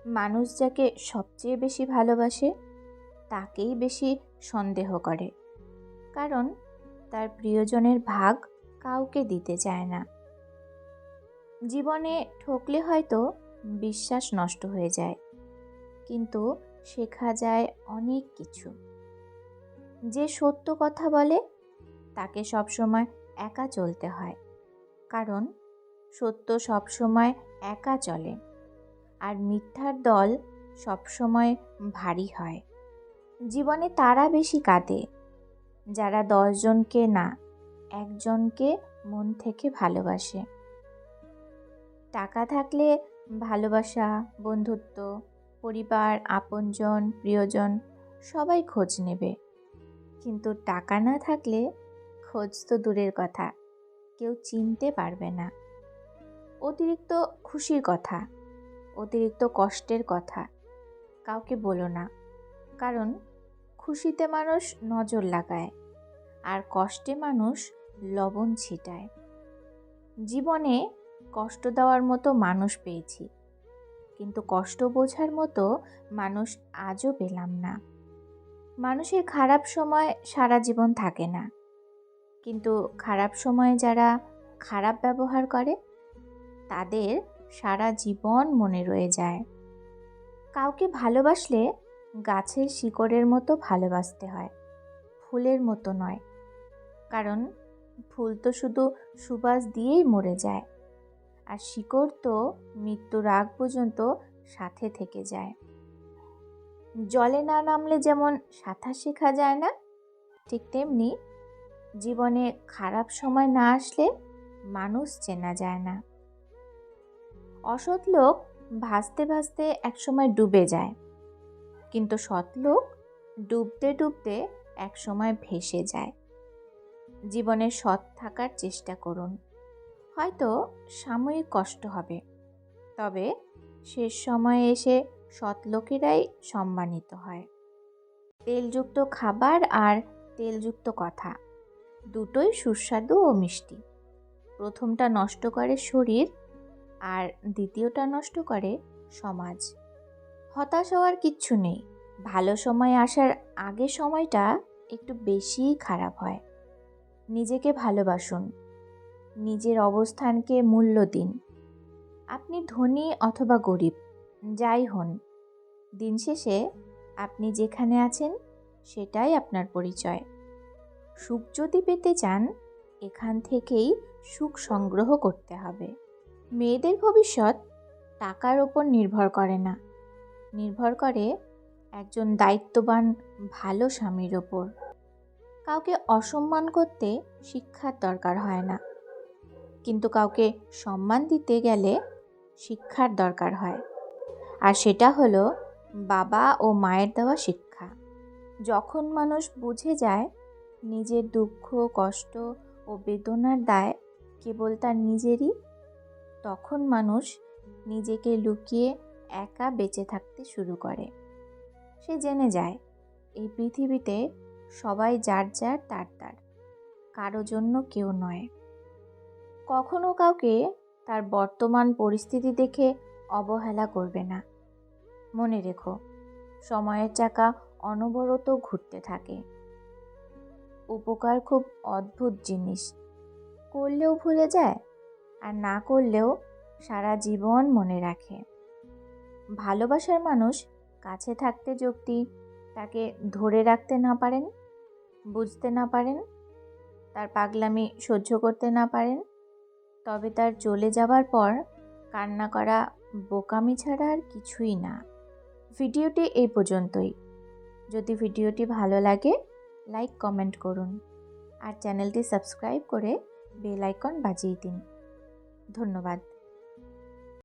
মানুষ যাকে সবচেয়ে বেশি ভালোবাসে তাকেই বেশি সন্দেহ করে, কারণ তার প্রিয়জনের ভাগ কাউকে দিতে চায় না। জীবনে ঠকলে হয়তো বিশ্বাস নষ্ট হয়ে যায়, কিন্তু শেখা যায় অনেক কিছু। যে সত্য কথা বলে তাকে সবসময় একা চলতে হয়, কারণ সত্য সবসময় একা চলে, আর মিথ্যার দল সবসময় ভারী হয়। জীবনে তারা বেশি কাঁদে যারা 10 জনকে না, একজনকে মন থেকে ভালোবাসে। টাকা থাকলে ভালোবাসা, বন্ধুত্ব, পরিবার, আপনজন, প্রিয়জন সবাই খোঁজ নেবে, কিন্তু টাকা না থাকলে খোঁজ তো দূরের কথা, কেউ চিনতে পারবে না। অতিরিক্ত খুশির কথা, অতিরিক্ত কষ্টের কথা কাউকে বলো না, কারণ খুশিতে মানুষ নজর লাগায় আর কষ্টে মানুষ লবণ ছিটায়। জীবনে কষ্ট দেওয়ার মতো মানুষ পেয়েছি, কিন্তু কষ্ট বোঝার মতো মানুষ আজও পেলাম না। মানুষের খারাপ সময় সারা জীবন থাকে না, কিন্তু খারাপ সময়ে যারা খারাপ ব্যবহার করে তাদের সারা জীবন মনে রয়ে যায়। কাউকে ভালোবাসলে গাছের শিকড়ের মতো ভালোবাসতে হয়, ফুলের মতো নয়, কারণ ফুল তো শুধু সুবাস দিয়েই মরে যায়, আর শিকড় তো মৃত্যুর আগ পর্যন্ত সাথে থেকে যায়। জলে না নামলে যেমন সাঁতার শেখা যায় না, ঠিক তেমনি জীবনে খারাপ সময় না আসলে মানুষ চেনা যায় না। অসৎ লোক ভাসতে ভাসতে একসময় ডুবে যায়, কিন্তু সৎ লোক ডুবতে ডুবতে একসময় ভেসে যায়। জীবনে সৎ থাকার চেষ্টা করুন, হয়তো সাময়িক কষ্ট হবে, তবে শেষ সময়ে এসে সৎ লোকেরাই সম্মানিত হয়। তেলযুক্ত খাবার আর তেলযুক্ত কথা দুটোই সুস্বাদু ও মিষ্টি। প্রথমটা নষ্ট করে শরীর, আর দ্বিতীয়টা নষ্ট করে সমাজ। হতাশ হওয়ার কিচ্ছু নেই, ভালো সময় আসার আগে সময়টা একটু বেশিই খারাপ হয়। নিজেকে ভালোবাসুন, নিজের অবস্থানকে মূল্য দিন। আপনি ধনী অথবা গরিব যাই হন, দিন শেষে আপনি যেখানে আছেন সেটাই আপনার পরিচয়। সুখ যদি পেতে চান, এখান থেকেই সুখ সংগ্রহ করতে হবে। মেয়েদের ভবিষ্যৎ টাকার ওপর নির্ভর করে না, নির্ভর করে একজন দায়িত্ববান ভালো স্বামীর ওপর। কাউকে অসম্মান করতে শিক্ষার দরকার হয় না, কিন্তু কাউকে সম্মান দিতে গেলে শিক্ষার দরকার হয়, আর সেটা হলো বাবা ও মায়ের দেওয়া শিক্ষা। যখন মানুষ বুঝে যায় নিজের দুঃখ, কষ্ট ও বেদনার দায় কেবল তার নিজেরই, তখন মানুষ নিজেকে লুকিয়ে একা বেঁচে থাকতে শুরু করে। সে জেনে যায় এই পৃথিবীতে সবাই যার যার তার তার, কারো জন্য কেউ নয়। কখনো কাউকে তার বর্তমান পরিস্থিতি দেখে অবহেলা করবে না। মনে রেখো, সময়ের চাকা অনবরত ঘুরতে থাকে। উপকার খুব অদ্ভুত জিনিস, করলেও ভুলে যায়, আর না করলেও সারা জীবন মনে রাখে। ভালোবাসার মানুষ কাছে থাকতে যদি তাকে ধরে রাখতে না পারেন, বুঝতে না পারেন, তার পাগলামি সহ্য করতে না পারেন, তবে তার চলে যাবার পর কান্না করা বোকামি ছাড়া আর কিছুই না। ভিডিওটি এই পর্যন্তই। যদি ভিডিওটি ভালো লাগে লাইক কমেন্ট করুন, আর চ্যানেলটি সাবস্ক্রাইব করে বেল আইকন বাজিয়ে দিন। ধন্যবাদ।